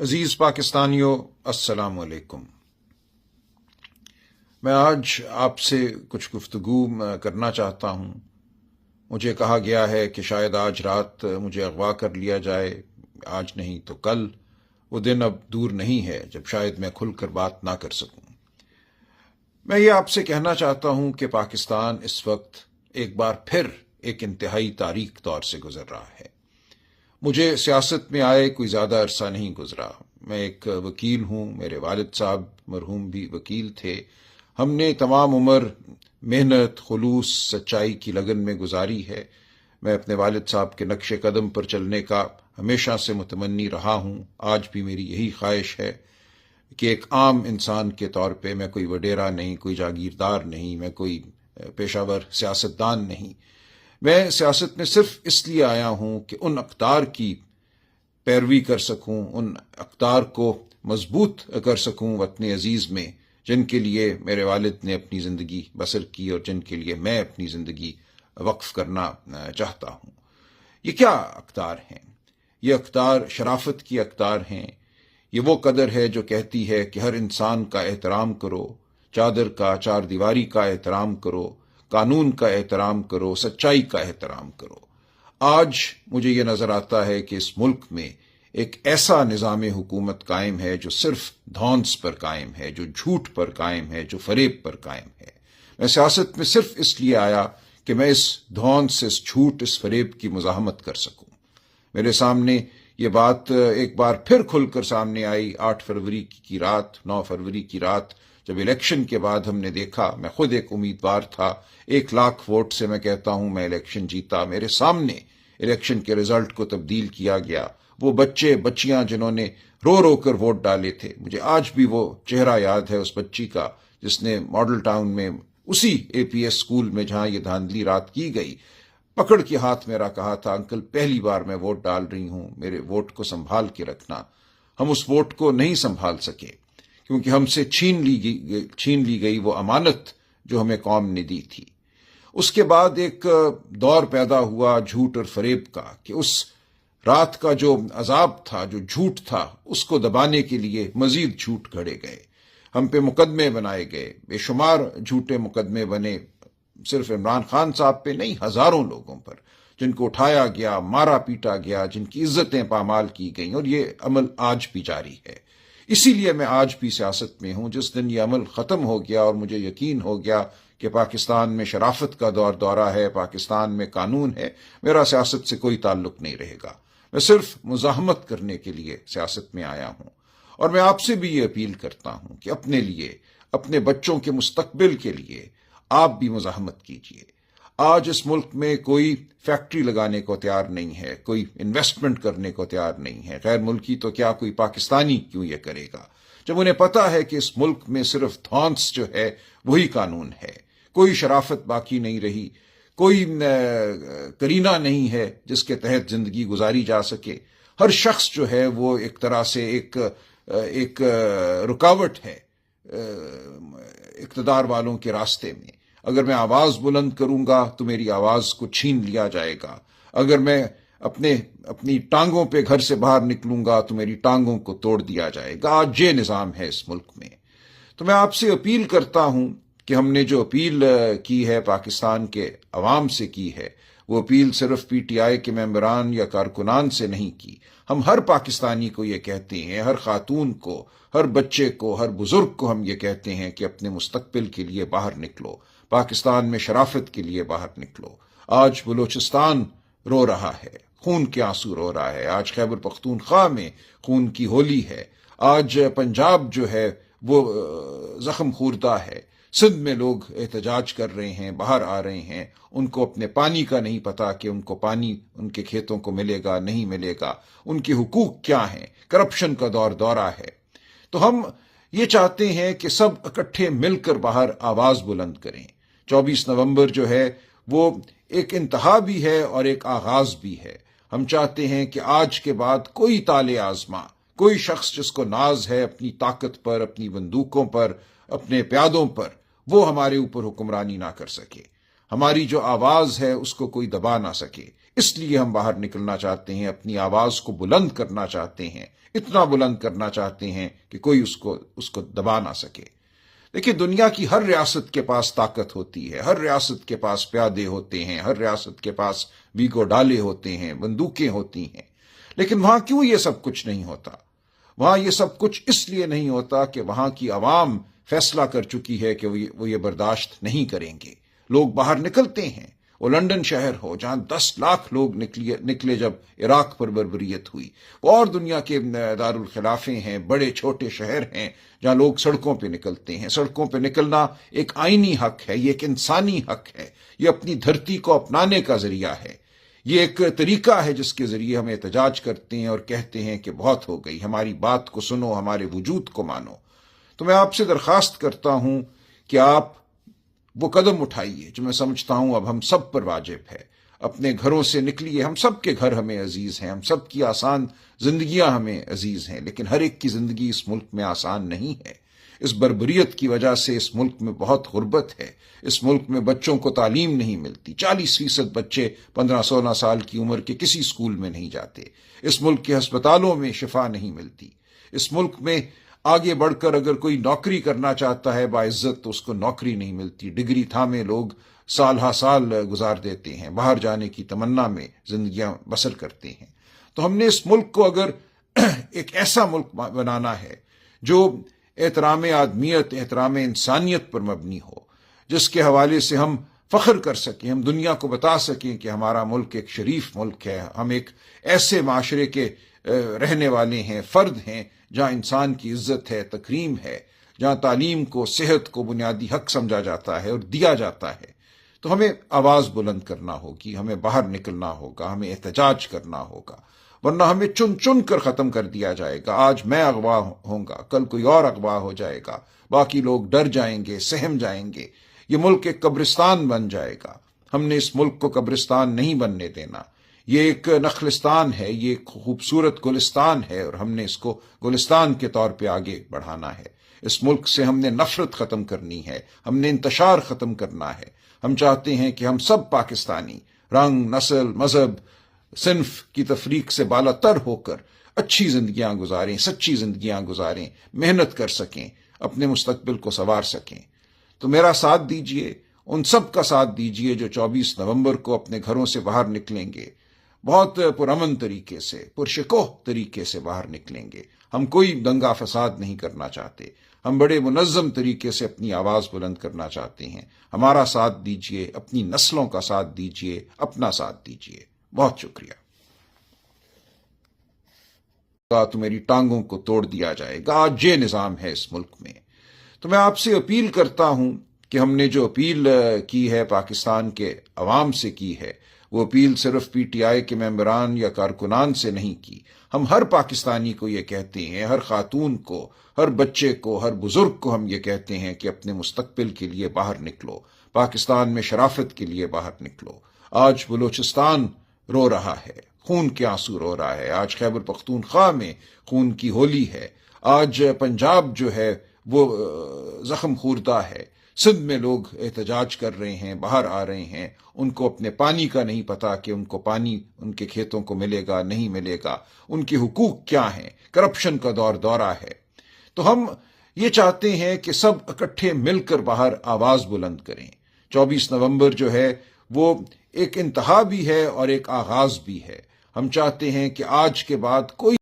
عزیز پاکستانیوں، السلام علیکم۔ میں آج آپ سے کچھ گفتگو کرنا چاہتا ہوں۔ مجھے کہا گیا ہے کہ شاید آج رات مجھے اغوا کر لیا جائے، آج نہیں تو کل۔ وہ دن اب دور نہیں ہے جب شاید میں کھل کر بات نہ کر سکوں۔ میں یہ آپ سے کہنا چاہتا ہوں کہ پاکستان اس وقت ایک بار پھر ایک انتہائی تاریک دور سے گزر رہا ہے۔ مجھے سیاست میں آئے کوئی زیادہ عرصہ نہیں گزرا۔ میں ایک وکیل ہوں، میرے والد صاحب مرحوم بھی وکیل تھے۔ ہم نے تمام عمر محنت، خلوص، سچائی کی لگن میں گزاری ہے۔ میں اپنے والد صاحب کے نقش قدم پر چلنے کا ہمیشہ سے متمنی رہا ہوں۔ آج بھی میری یہی خواہش ہے کہ ایک عام انسان کے طور پہ، میں کوئی وڈیرا نہیں، کوئی جاگیردار نہیں، میں کوئی پیشہ ور سیاستدان نہیں، میں سیاست میں صرف اس لیے آیا ہوں کہ ان اقدار کی پیروی کر سکوں، ان اقدار کو مضبوط کر سکوں وطن عزیز میں، جن کے لیے میرے والد نے اپنی زندگی بسر کی اور جن کے لیے میں اپنی زندگی وقف کرنا چاہتا ہوں۔ یہ کیا اقدار ہیں؟ یہ اقدار شرافت کی اقدار ہیں۔ یہ وہ قدر ہے جو کہتی ہے کہ ہر انسان کا احترام کرو، چادر کا، چار دیواری کا احترام کرو، قانون کا احترام کرو، سچائی کا احترام کرو۔ آج مجھے یہ نظر آتا ہے کہ اس ملک میں ایک ایسا نظام حکومت قائم ہے جو صرف دھونس پر قائم ہے، جو جھوٹ پر قائم ہے، جو فریب پر قائم ہے۔ میں سیاست میں صرف اس لیے آیا کہ میں اس دھونس، اس جھوٹ، اس فریب کی مزاحمت کر سکوں۔ میرے سامنے یہ بات ایک بار پھر کھل کر سامنے آئی 8 فروری کی رات، 9 فروری کی رات، جب الیکشن کے بعد ہم نے دیکھا۔ میں خود ایک امیدوار تھا، 1,00,000 ووٹ سے میں کہتا ہوں میں الیکشن جیتا۔ میرے سامنے الیکشن کے رزلٹ کو تبدیل کیا گیا۔ وہ بچے بچیاں جنہوں نے رو رو کر ووٹ ڈالے تھے، مجھے آج بھی وہ چہرہ یاد ہے اس بچی کا جس نے ماڈل ٹاؤن میں اسی اے پی ایس اسکول میں جہاں یہ دھاندلی رات کی گئی، پکڑ کے ہاتھ میرا کہا تھا، انکل پہلی بار میں ووٹ ڈال رہی ہوں، میرے ووٹ کو سنبھال کے رکھنا۔ ہم اس ووٹ کو نہیں سنبھال سکے کیونکہ ہم سے چھین لی گئی وہ امانت جو ہمیں قوم نے دی تھی۔ اس کے بعد ایک دور پیدا ہوا جھوٹ اور فریب کا کہ اس رات کا جو عذاب تھا، جو جھوٹ تھا، اس کو دبانے کے لیے مزید جھوٹ گھڑے گئے، ہم پہ مقدمے بنائے گئے، بے شمار جھوٹے مقدمے بنے، صرف عمران خان صاحب پہ نہیں، ہزاروں لوگوں پر، جن کو اٹھایا گیا، مارا پیٹا گیا، جن کی عزتیں پامال کی گئیں، اور یہ عمل آج بھی جاری ہے۔ اسی لیے میں آج بھی سیاست میں ہوں۔ جس دن یہ عمل ختم ہو گیا اور مجھے یقین ہو گیا کہ پاکستان میں شرافت کا دورہ ہے، پاکستان میں قانون ہے، میرا سیاست سے کوئی تعلق نہیں رہے گا۔ میں صرف مزاحمت کرنے کے لیے سیاست میں آیا ہوں، اور میں آپ سے بھی یہ اپیل کرتا ہوں کہ اپنے لیے، اپنے بچوں کے مستقبل کے لیے آپ بھی مزاحمت کیجیے۔ آج اس ملک میں کوئی فیکٹری لگانے کو تیار نہیں ہے، کوئی انویسٹمنٹ کرنے کو تیار نہیں ہے، غیر ملکی تو کیا کوئی پاکستانی کیوں یہ کرے گا، جب انہیں پتا ہے کہ اس ملک میں صرف دھونس جو ہے وہی قانون ہے۔ کوئی شرافت باقی نہیں رہی، کوئی کرینہ نہیں ہے جس کے تحت زندگی گزاری جا سکے۔ ہر شخص جو ہے وہ ایک طرح سے ایک رکاوٹ ہے اقتدار والوں کے راستے میں۔ اگر میں آواز بلند کروں گا تو میری آواز کو چھین لیا جائے گا، اگر میں اپنی ٹانگوں پہ گھر سے باہر نکلوں گا تو میری ٹانگوں کو توڑ دیا جائے گا۔ آج یہ نظام ہے اس ملک میں۔ تو میں آپ سے اپیل کرتا ہوں کہ ہم نے جو اپیل کی ہے، پاکستان کے عوام سے کی ہے، وہ اپیل صرف پی ٹی آئی کے ممبران یا کارکنان سے نہیں کی۔ ہم ہر پاکستانی کو یہ کہتے ہیں، ہر خاتون کو، ہر بچے کو، ہر بزرگ کو ہم یہ کہتے ہیں کہ اپنے مستقبل کے لیے باہر نکلو، پاکستان میں شرافت کے لیے باہر نکلو۔ آج بلوچستان رو رہا ہے، خون کے آنسو رو رہا ہے۔ آج خیبر پختونخوا میں خون کی ہولی ہے۔ آج پنجاب جو ہے وہ زخم خوردہ ہے۔ سندھ میں لوگ احتجاج کر رہے ہیں، باہر آ رہے ہیں، ان کو اپنے پانی کا نہیں پتا کہ ان کو پانی ان کے کھیتوں کو ملے گا نہیں ملے گا، ان کے حقوق کیا ہیں۔ کرپشن کا دورہ ہے۔ تو ہم یہ چاہتے ہیں کہ سب اکٹھے مل کر باہر آواز بلند کریں۔ 24 نومبر جو ہے وہ ایک انتہا بھی ہے اور ایک آغاز بھی ہے۔ ہم چاہتے ہیں کہ آج کے بعد کوئی تالے آزما، کوئی شخص جس کو ناز ہے اپنی طاقت پر، اپنی بندوقوں پر، اپنے پیادوں پر، وہ ہمارے اوپر حکمرانی نہ کر سکے۔ ہماری جو آواز ہے اس کو کوئی دبا نہ سکے۔ اس لیے ہم باہر نکلنا چاہتے ہیں، اپنی آواز کو بلند کرنا چاہتے ہیں، اتنا بلند کرنا چاہتے ہیں کہ کوئی اس کو دبا نہ سکے۔ دیکھیے، دنیا کی ہر ریاست کے پاس طاقت ہوتی ہے، ہر ریاست کے پاس پیادے ہوتے ہیں، ہر ریاست کے پاس ویگو ڈالے ہوتے ہیں، بندوقیں ہوتی ہیں، لیکن وہاں کیوں یہ سب کچھ نہیں ہوتا؟ وہاں یہ سب کچھ اس لیے نہیں ہوتا کہ وہاں کی عوام فیصلہ کر چکی ہے کہ وہ یہ برداشت نہیں کریں گے۔ لوگ باہر نکلتے ہیں، وہ لندن شہر ہو جہاں 10 لاکھ لوگ نکلے جب عراق پر بربریت ہوئی، وہ اور دنیا کے دارالخلافے ہیں، بڑے چھوٹے شہر ہیں جہاں لوگ سڑکوں پہ نکلتے ہیں۔ سڑکوں پہ نکلنا ایک آئینی حق ہے، یہ ایک انسانی حق ہے، یہ اپنی دھرتی کو اپنانے کا ذریعہ ہے، یہ ایک طریقہ ہے جس کے ذریعے ہم احتجاج کرتے ہیں اور کہتے ہیں کہ بہت ہو گئی، ہماری بات کو سنو، ہمارے وجود کو مانو۔ تو میں آپ سے درخواست کرتا ہوں کہ آپ وہ قدم اٹھائیے جو میں سمجھتا ہوں اب ہم سب پر واجب ہے۔ اپنے گھروں سے نکلیے، ہم سب کے گھر ہمیں عزیز ہیں، ہم سب کی آسان زندگیاں ہمیں عزیز ہیں، لیکن ہر ایک کی زندگی اس ملک میں آسان نہیں ہے۔ اس بربریت کی وجہ سے اس ملک میں بہت غربت ہے، اس ملک میں بچوں کو تعلیم نہیں ملتی، 40% بچے 15-16 سال کی عمر کے کسی اسکول میں نہیں جاتے، اس ملک کے ہسپتالوں میں شفا نہیں ملتی، اس ملک میں آگے بڑھ کر اگر کوئی نوکری کرنا چاہتا ہے باعزت تو اس کو نوکری نہیں ملتی، ڈگری تھامے لوگ سال ہا سال گزار دیتے ہیں، باہر جانے کی تمنا میں زندگیاں بسر کرتے ہیں۔ تو ہم نے اس ملک کو اگر ایک ایسا ملک بنانا ہے جو احترام آدمیت، احترام انسانیت پر مبنی ہو، جس کے حوالے سے ہم فخر کر سکیں، ہم دنیا کو بتا سکیں کہ ہمارا ملک ایک شریف ملک ہے، ہم ایک ایسے معاشرے کے رہنے والے ہیں، فرد ہیں جہاں انسان کی عزت ہے، تکریم ہے، جہاں تعلیم کو، صحت کو بنیادی حق سمجھا جاتا ہے اور دیا جاتا ہے، تو ہمیں آواز بلند کرنا ہوگی، ہمیں باہر نکلنا ہوگا، ہمیں احتجاج کرنا ہوگا، ورنہ ہمیں چن چن کر ختم کر دیا جائے گا۔ آج میں اغوا ہوں گا، کل کوئی اور اغوا ہو جائے گا، باقی لوگ ڈر جائیں گے، سہم جائیں گے، یہ ملک ایک قبرستان بن جائے گا۔ ہم نے اس ملک کو قبرستان نہیں بننے دینا، یہ ایک نخلستان ہے، یہ ایک خوبصورت گلستان ہے، اور ہم نے اس کو گلستان کے طور پہ آگے بڑھانا ہے۔ اس ملک سے ہم نے نفرت ختم کرنی ہے، ہم نے انتشار ختم کرنا ہے۔ ہم چاہتے ہیں کہ ہم سب پاکستانی رنگ، نسل، مذہب، صنف کی تفریق سے بالا تر ہو کر اچھی زندگیاں گزاریں، سچی زندگیاں گزاریں، محنت کر سکیں، اپنے مستقبل کو سنوار سکیں۔ تو میرا ساتھ دیجئے، ان سب کا ساتھ دیجئے جو 24 نومبر کو اپنے گھروں سے باہر نکلیں گے، بہت پرامن طریقے سے، پرشکوہ طریقے سے باہر نکلیں گے۔ ہم کوئی دنگا فساد نہیں کرنا چاہتے، ہم بڑے منظم طریقے سے اپنی آواز بلند کرنا چاہتے ہیں۔ ہمارا ساتھ دیجئے، اپنی نسلوں کا ساتھ دیجئے، اپنا ساتھ دیجئے۔ بہت شکریہ۔ تو میری ٹانگوں کو توڑ دیا جائے گا، آج یہ نظام ہے اس ملک میں۔ تو میں آپ سے اپیل کرتا ہوں کہ ہم نے جو اپیل کی ہے پاکستان کے عوام سے کی ہے، وہ اپیل صرف پی ٹی آئی کے ممبران یا کارکنان سے نہیں کی، ہم ہر پاکستانی کو یہ کہتے ہیں، ہر خاتون کو، ہر بچے کو، ہر بزرگ کو ہم یہ کہتے ہیں کہ اپنے مستقبل کے لیے باہر نکلو، پاکستان میں شرافت کے لیے باہر نکلو۔ آج بلوچستان رو رہا ہے، خون کے آنسو رو رہا ہے، آج خیبر پختونخوا میں خون کی ہولی ہے، آج پنجاب جو ہے وہ زخم خوردہ ہے، سندھ میں لوگ احتجاج کر رہے ہیں، باہر آ رہے ہیں، ان کو اپنے پانی کا نہیں پتا کہ ان کو پانی ان کے کھیتوں کو ملے گا نہیں ملے گا، ان کے حقوق کیا ہیں، کرپشن کا دورہ ہے۔ تو ہم یہ چاہتے ہیں کہ سب اکٹھے مل کر باہر آواز بلند کریں۔ 24 نومبر جو ہے وہ ایک انتہا بھی ہے اور ایک آغاز بھی ہے۔ ہم چاہتے ہیں کہ آج کے بعد کوئی